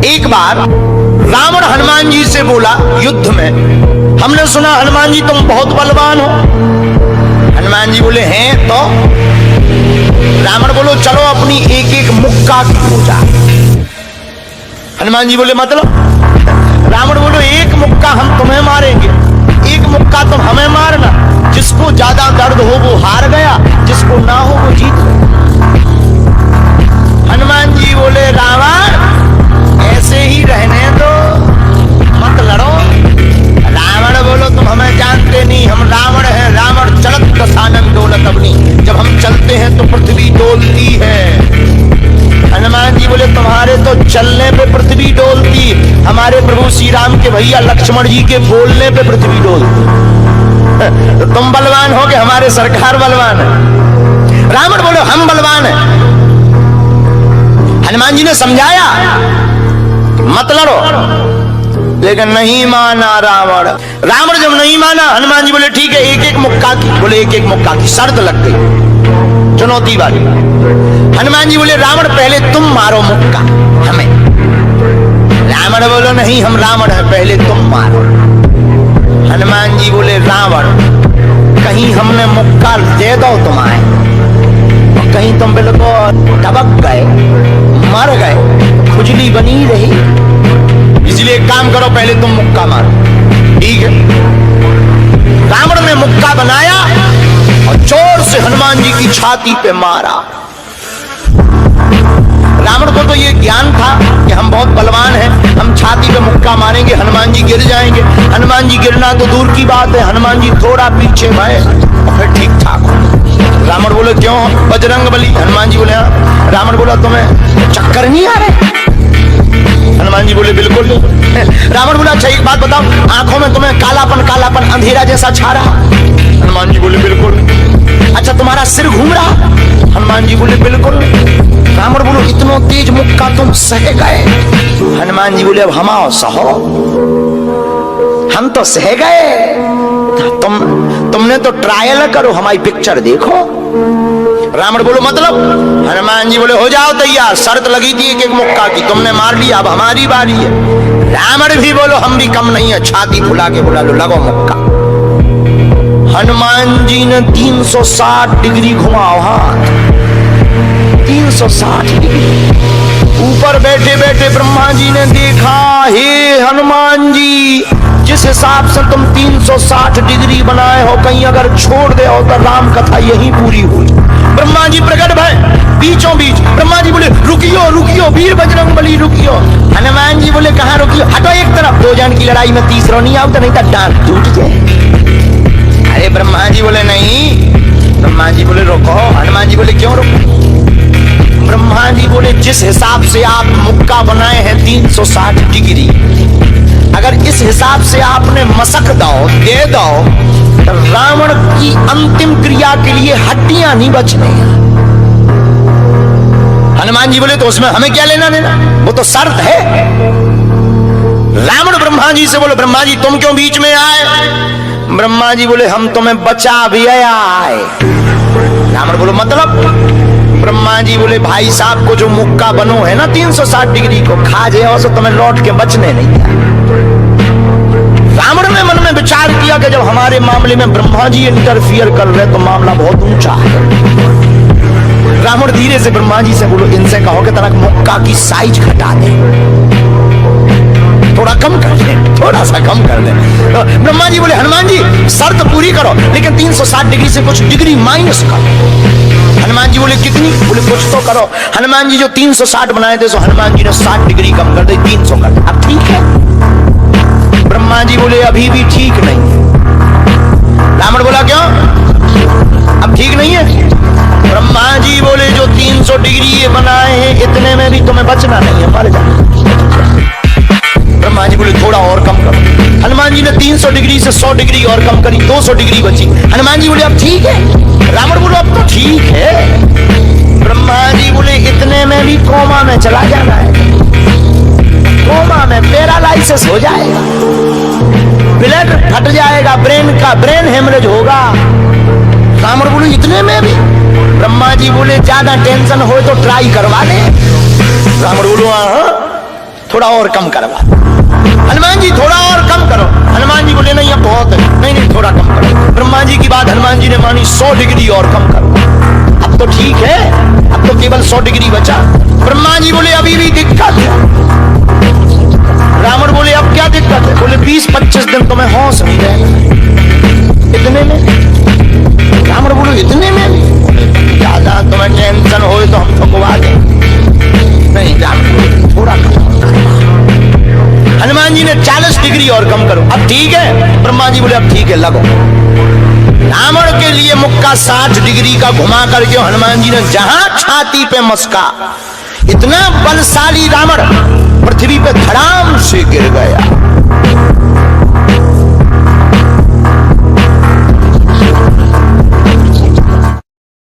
एक बार रावण हनुमान जी से बोला युद्ध में, हमने सुना हनुमान जी तुम बहुत बलवान हो। हनुमान जी बोले हैं तो? रावण बोलो चलो अपनी एक एक मुक्का की पूजा। हनुमान जी बोले मतलब? रावण बोलो एक मुक्का हम तुम्हें मारेंगे, एक मुक्का तुम हमें मारना, जिसको ज्यादा दर्द हो वो हार गया, जिसको ना हो वो जीत गया। हनुमान जी बोले रावण ऐसे ही रहने दो, मत लड़ो। रावण बोलो तुम हमें जानते नहीं, हम रावण हैं, रावण चलत दशानन डोलत अवनी, जब हम चलते हैं तो पृथ्वी डोलती है। हनुमान जी बोले तुम्हारे तो चलने पे पृथ्वी डोलती, हमारे प्रभु श्री राम के भैया लक्ष्मण जी के बोलने पे पृथ्वी डोलती। तो तुम बलवान हो कि हमारे सरकार बलवान है? रावण बोले हम बलवान हैं। हनुमान जी ने समझाया मत लड़ो, लेकिन नहीं माना रावण। रावण जब नहीं माना, हनुमान जी बोले ठीक है एक एक मुक्का की, बोले एक एक मुक्का की। शर्त लग गई चुनौती वाली। हनुमान जी बोले रावण पहले तुम मारो मुक्का हमें। रावण बोलो नहीं हम रावण है, पहले तुम मारो। हनुमान जी बोले रावण कहीं हमने मुक्का दे दो तुम्हारे, कहीं तुम बिल्कुल टबक गए मर गए, खुजली बनी रही, इसलिए एक काम करो पहले तुम मुक्का मारो। ठीक है। रावण ने मुक्का बनाया और जोर से हनुमान जी की छाती पे मारा। रावण को तो ये ज्ञान था कि हम बहुत बलवान हैं, हम छाती पे मुक्का मारेंगे हनुमान जी गिर जाएंगे। हनुमान जी गिरना तो दूर की बात है, हनुमान जी थोड़ा पीछे भय और फिर ठीक ठाक हो। रावण बोले क्यों बजरंग बली? हनुमान जी बोले हाँ। रावण बोला तुम्हें चक्कर नहीं आ रहे? हनुमान जी बोले बिल्कुल नहीं। रावण बोला अच्छा एक बात बताओ, आंखों में तुम्हें कालापन कालापन अंधेरा जैसा छा रहा? हनुमान जी बोले बिल्कुल नहीं। अच्छा तुम्हारा सिर घूम रहा? हनुमान जी बोले बिल्कुल नहीं। रावण बोलो इतना तेज मुक्का तुम सह गए? हनुमान जी बोले अब हम आओ सहो, हम तो सह गए, तुमने तो ट्रायल करो, हमारी पिक्चर देखो। रावण बोलो मतलब? हनुमान जी बोले हो जाओ तैयार, शर्त लगी थी एक एक मुक्का की, तुमने मार लिया, अब हमारी बारी है। रावण भी बोलो हम भी कम नहीं है, छाती फुला के बोला लो लगो मुक्का। हनुमान जी ने 360 डिग्री घुमाओ हाथ, 360 डिग्री। ऊपर बैठे बैठे ब्रह्मा जी ने देखा, हे हनुमान जी जिस हिसाब से तुम 360 डिग्री बनाए हो, कहीं अगर छोड़ दे हो तो राम कथा यही पूरी हुई। ब्रह्मा जी प्रकट भय बीचों बीच। ब्रह्मा जी बोले रुकियो रुकियो वीर बजरंग बली रुकियो। हनुमान जी बोले कहां रुकियो? हटो एक तरफ, दो जन की लड़ाई में तीसरा नहीं आओ तो नहीं तो डांट टूट जाए। अरे ब्रह्मा जी बोले नहीं। ब्रह्मा जी बोले रुको। हनुमान जी बोले क्यों रुको? ब्रह्मा जी बोले जिस हिसाब से आप मुक्का बनाए हैं 360 डिग्री, अगर इस हिसाब से आपने मसक दो दे दो तो रावण की अंतिम क्रिया के लिए हड्डियां नहीं बचने। हनुमान जी बोले तो उसमें हमें क्या लेना देना, वो तो शर्त है। रावण ब्रह्मा जी से बोले ब्रह्मा जी तुम क्यों बीच में आए? ब्रह्मा जी बोले हम तुम्हें बचा भी आए। रावण बोलो मतलब? ब्रह्मा जी बोले भाई साहब को जो मुक्का बनो है ना 360 डिग्री को खा जाओ तो तुम्हें लौट के बचने नहीं दिया। रावण ने मन में विचार किया कि जब हमारे मामले में ब्रह्मा जी इंटरफियर कर रहे तो मामला बहुत ऊंचा है। रावण धीरे से ब्रह्मा जी से बोलो इनसे कहो कि तरह मुक्का की साइज घटा दे, थोड़ा कम कर दे, थोड़ा सा कम कर दे। तो ब्रह्मा जी बोले हनुमान जी शर्त पूरी करो, लेकिन 360 डिग्री से कुछ डिग्री माइनस करो। हनुमान जी बोले कितनी? बोले कुछ तो करो। हनुमान जी जो 360 बनाए थे सो हनुमान जी ने 60 डिग्री कम कर दी, 300 कर दिया। अब ठीक है? ब्रह्मा जी बोले अभी भी ठीक नहीं। रावण बोला क्यों अब ठीक नहीं है? ब्रह्मा जी बोले जो 300 डिग्री ये बनाए हैं इतने में भी तुम्हें बचना नहीं है, मर जाना। ब्रह्मा जी बोले थोड़ा और कम करो। हनुमान जी ने 300 डिग्री से 100 डिग्री और कम करी, 200 डिग्री बची। हनुमान जी बोले अब ठीक है? रावण बोले अब तो ठीक है। ब्रह्मा जी बोले इतने में भी कोमा में चला जाना है, कोमा में पैरालाइसिस हो जाएगा, ब्लड फट जाएगा, ब्रेन हेमरेज होगा। रावण बोले इतने में भी? ब्रह्मा जी बोले ज्यादा टेंशन हो तो ट्राई करवा ले। रावण बोलो हाँ थोड़ा और कम करवा। हनुमान जी थोड़ा और कम करो। हनुमान जी बोले नहीं अब बहुत है, नहीं नहीं थोड़ा कम करो। ब्रह्मा जी की बात हनुमान जी ने मानी, 100 डिग्री और कम करो। अब तो ठीक है, अब तो केवल 100 डिग्री बचा। ब्रह्मा जी बोले अभी भी दिक्कत है। रावण बोले अब क्या दिक्कत है? बोले 20-25 दिन तो मैं होश नहीं रहेगा। इतने में? रावण बोले इतने में भी? ज्यादा तुम्हें टेंशन हो तो हम तो गुवा दें। नहीं, रावण बोले थोड़ा कम। हनुमान जी ने 40 डिग्री और कम करो। अब ठीक है? ब्रह्मा जी बोले अब ठीक है, लगो। रावण के लिए मुक्का 60 डिग्री का घुमा करके हनुमान जी ने जहां छाती पे मस्का, इतना बलशाली रावण पृथ्वी पे धड़ाम से गिर गया।